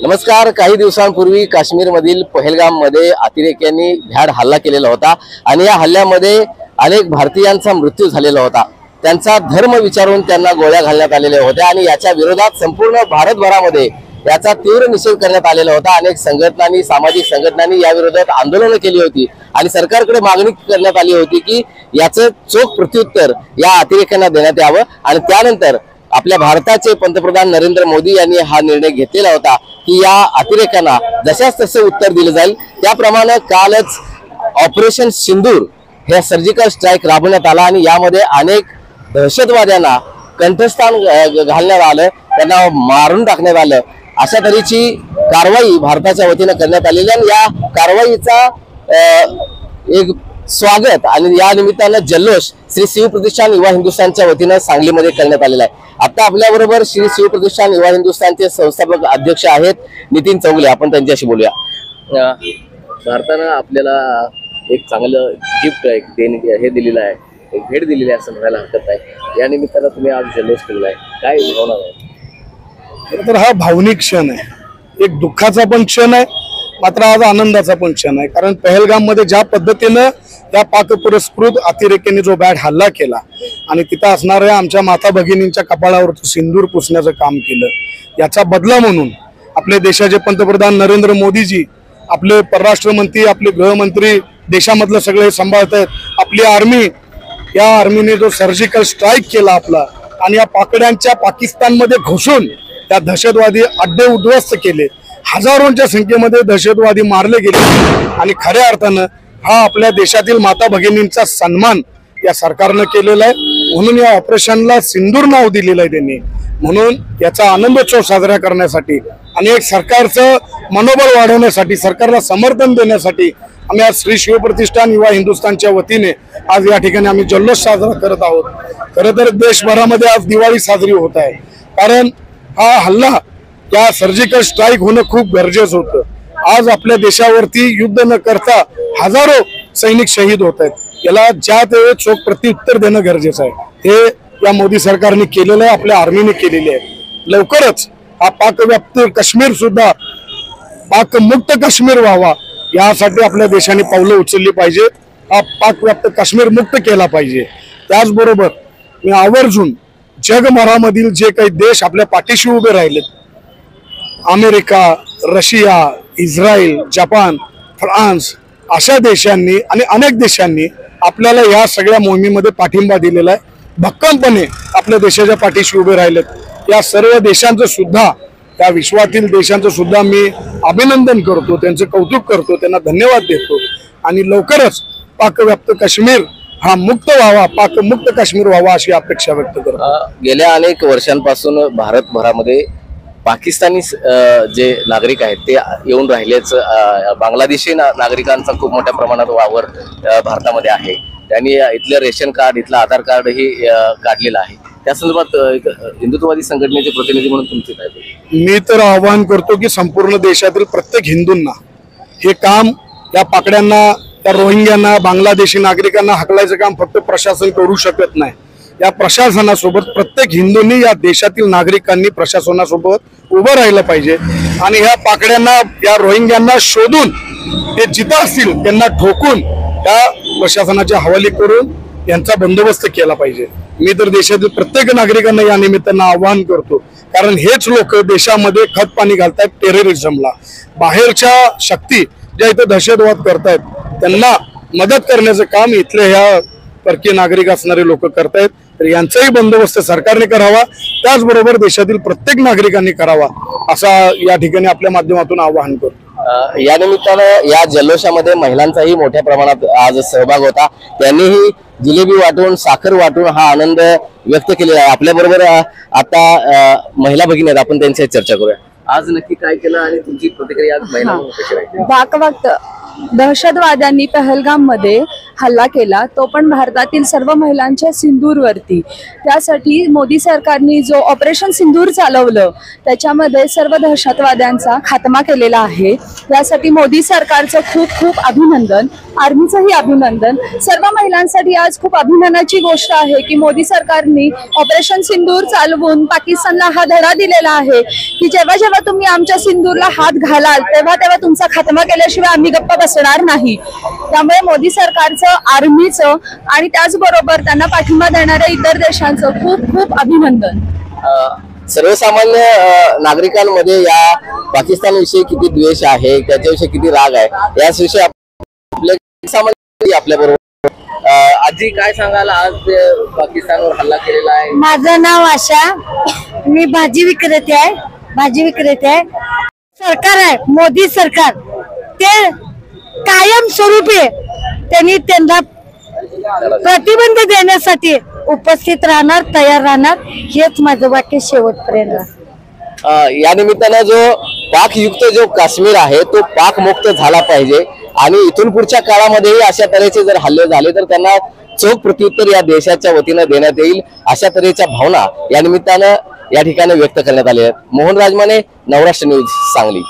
नमस्कार। काही दिवसांपूर्वी काश्मीरमधील पहलगाममध्ये अतिरेक्यांनी भ्याड हल्ला केलेला होता आणि या हल्ल्यामध्ये अनेक भारतीयांचा मृत्यू झालेला होता। त्यांचा धर्म विचारून त्यांना गोळ्या घालण्यात आलेल्या होत्या आणि याच्या विरोधात संपूर्ण भारतभरामध्ये याचा तीव्र निषेध करण्यात आलेला होता। अनेक संघटनांनी, सामाजिक संघटनांनी या विरोधात आंदोलनं केली होती आणि सरकारकडे मागणी करण्यात आली होती की याचं चोख प्रत्युत्तर या अतिरेक्यांना देण्यात यावं। आणि त्यानंतर आपल्या भारताचे पंतप्रधान नरेंद्र मोदी यांनी हा निर्णय घेतलेला होता की या अतिरेक्यांना जशास तसे उत्तर दिले जाईल। त्याप्रमाणे कालच ऑपरेशन सिंदूर हे सर्जिकल स्ट्राइक राबवण्यात आला आणि यामध्ये अनेक दहशतवाद्यांना कंठस्थान घालण्यात आलं, त्यांना मारून टाकण्यात आलं। अशा तऱ्हेची कारवाई भारताच्या वतीने करण्यात आलेली आणि या कारवाईचा एक स्वागत आणि या निमित्तानं जल्लोष श्री शिवप्रतिष्ठान युवा हिंदुस्थानच्या वतीने सांगलीमध्ये करण्यात आलेला आहे। आता आपल्या बरोबर श्री शिवप्रतिष्ठान युवा हिंदुस्थानचे संस्थापक अध्यक्ष आहेत नितीन चौगले, आपण त्यांच्याशी बोलूया। भारतानं आपल्याला एक चांगलं गिफ्ट हे दिलेलं आहे, एक भेट दिलेली आहे असं म्हणायला हरकत नाही। या निमित्तानं तुम्ही आज जल्लोष केलेला आहे, काय भावना आहे? तर हा भावनिक क्षण आहे, एक दुःखाचा पण क्षण आहे, मात्र आज आनंदाचा पण क्षण आहे। कारण पहलगाम मध्ये ज्या पद्धतीनं त्या पाक पुरस्कृत अतिरेक्यांनी जो बॅड हल्ला केला आणि तिथं असणाऱ्या आमच्या माता भगिनींच्या कपाळावर सिंदूर पुसण्याचं काम केलं, याचा बदला म्हणून आपले देशाचे पंतप्रधान नरेंद्र मोदीजी, आपले परराष्ट्र मंत्री, आपले गृहमंत्री देशामधलं सगळे सांभाळत आहेत, आपली आर्मी, या आर्मीने जो सर्जिकल स्ट्राइक केला आपला आणि या पाकड्यांच्या पाकिस्तानमध्ये घुसून त्या दहशतवादी अड्डे उद्ध्वस्त केले, हजारोंच्या संख्येमध्ये दहशतवादी मारले गेले आणि खऱ्या अर्थानं हा आपल्या देशातील माता भगिनींचा सन्मान या सरकारनं केलेला आहे। म्हणून या ऑपरेशनला सिंदूर नाव दिलेलं आहे त्यांनी। म्हणून याचा आनंदोत्सव साजरा करण्यासाठी आणि एक सरकारचं मनोबल वाढवण्यासाठी, सरकारला समर्थन देण्यासाठी आम्ही आज श्री शिवप्रतिष्ठान युवा हिंदुस्थानच्या वतीने आज या ठिकाणी आम्ही जल्लोष साजरा करत आहोत। खरं तर देशभरामध्ये आज दिवाळी साजरी होत आहे, कारण हा हल्ला, या सर्जिकल स्ट्राइक होणं खूप गरजेचं होतं। आज आपल्या देशावरती युद्ध न करता हजारो सैनिक शहीद होत आहेत, याला ज्या ते चोख प्रत्युत्तर देणं गरजेचं आहे। हे या मोदी सरकारने केलेलं आहे, आपल्या आर्मीने केलेले आहे। लवकरच हा पाकव्याप्त काश्मीर सुद्धा पाकमुक्त काश्मीर व्हावा, यासाठी आपल्या देशाने पावलं उचलली पाहिजे। हा पाकव्याप्त काश्मीर मुक्त केला पाहिजे। त्याचबरोबर मी आवर्जून जगभरामधील जे काही देश आपल्या पाठीशी उभे राहिलेत, America, Russia, Israel, Japan, France, अशा देशांनी आणि अनेक देशांनी आपल्याला या सगळ्या मोहिमेमध्ये पाठिंबा दिलेला आहे, भक्कमपणे आपल्या देशाच्या पाठीशी उभे राहिलेत। या सर्व देशांचं सुद्धा, त्या विश्वातील देशांचं सुद्धा मी अभिनंदन करतो, त्यांचं कौतुक करतो, त्यांना धन्यवाद देतो आणि लवकरच पाकव्याप्त काश्मीर हा मुक्त व्हावा, पाकमुक्त काश्मीर व्हावा अशी अपेक्षा व्यक्त करतो। गेल्या अनेक वर्षांपासून भारतभरामध्ये पाकिस्तानी जे नागरिक आहेत ते येऊन राहिलेच, बांगलादेशी नागरिकांचा खूप मोठ्या प्रमाणात वावर भारतामध्ये आहे। त्यांनी इथलं रेशन कार्ड, इथलं आधार कार्ड ही काढलेलं आहे। त्या संदर्भात हिंदुत्ववादी संघटनेचे प्रतिनिधी म्हणून तुमचे काय? मी तर आवाहन करतो की संपूर्ण देशातील प्रत्येक हिंदूंना हे काम, या पाकड्यांना, त्या रोहिंग्यांना, बांगलादेशी नागरिकांना हकलायचं काम फक्त प्रशासन करू शकत नाही। या प्रशासनासोबत प्रत्येक हिंदूंनी, या देशातील नागरिकांनी प्रशासनासोबत उभं राहिलं पाहिजे आणि ह्या पाकड्यांना, या रोहिंग्यांना शोधून ते जिथं असतील त्यांना ठोकून त्या प्रशासनाच्या हवाली करून यांचा बंदोबस्त केला पाहिजे। मी तर देशातील प्रत्येक नागरिकांना या निमित्तानं आवाहन करतो, कारण हेच लोक देशामध्ये खतपाणी घालतात टेररिझमला। बाहेरच्या शक्ती ज्या इथं दहशतवाद करतायत त्यांना मदत करण्याचं काम इथले ह्या परकीय नागरिक असणारे लोक करतायत. तर यांचाही बंदोबस्त सरकारने करावा, त्याचबरोबर देशातील प्रत्येक नागरिकांनी करावा, असा या ठिकाणी आपल्या माध्यमातून आवाहन करतो. या निमित्तानं या जल्लोषामध्ये महिलांचाही मोठ्या प्रमाणात आज सहभाग होता. त्यांनीही जिलेबी वाटून, साखर वाटून हा आनंद व्यक्त केलेला आहे. आपल्या बरोबर आता महिला भगिनी आहेत, आपण त्यांच्याशी चर्चा करूया. आज नक्की काय केलं आणि तुमची प्रतिक्रिया आज महिला म्हणून कशी राहील? बाकवक्त दहशतवाद्यांनी पहलगाम मध्ये हल्ला केला, तो पण भारतातील सर्व महिलांच्या सिंदूरवरती. त्यासाठी मोदी सरकारने जो ऑपरेशन सिंदूर चालवलं त्याच्यामध्ये सर्व दहशतवाद्यांचा खात्मा केलेला आहे. त्यासाठी मोदी सरकारचं खूप खूप अभिनंदन, आर्मीचंही अभिनंदन. सर्व महिलांसाठी आज खूप अभिमानाची गोष्ट आहे की मोदी सरकारने ऑपरेशन सिंदूर चालवून पाकिस्तानला हा धडा दिलेला आहे की जेव्हा जेव्हा तुम्ही आमच्या सिंदूरला हात घालाल तेव्हा तेव्हा तुमचा खात्मा केल्याशिवाय आम्ही गप्प बसणार नाही. त्यामुळे मोदी सरकारचं, आर्मीचं आणि त्याचबरोबर त्यांना पाठिंबा देणाऱ्या इतर देशांचं खूप खूप अभिनंदन. सर्वसामान्य नागरिकांमध्ये या पाकिस्तानविषयी किती द्वेष आहे, त्याच्याविषयी किती राग आहे, याविषयी आपल्या सामान्य आपल्या बरोबर. आजी काय सांगाल, आज पाकिस्तानवर हल्ला केलेला आहे? माझं नाव आशा, मी भाजी विक्रेते आहे. सरकार आहे मोदी सरकार, ते कायम स्वरूपी त्यांनी त्यांना प्रतिबंध देण्यासाठी उपस्थित राहणार, तयार राहणार, हेच माझं वाक्य शेवटपर्यंत. या निमित्तानं जो पाकयुक्त जो काश्मीर आहे तो पाकमुक्त झाला पाहिजे आणि इथून पुढच्या काळामध्येही अशा तऱ्हेचे जर हल्ले झाले तर त्यांना चोख प्रत्युत्तर या देशाच्या वतीनं देण्यात येईल, अशा तऱ्हेच्या भावना या निमित्तानं या ठिकाणी व्यक्त करण्यात आल्या आहेत. मोहन राजमाने, नवराष्ट्र न्यूज, सांगली.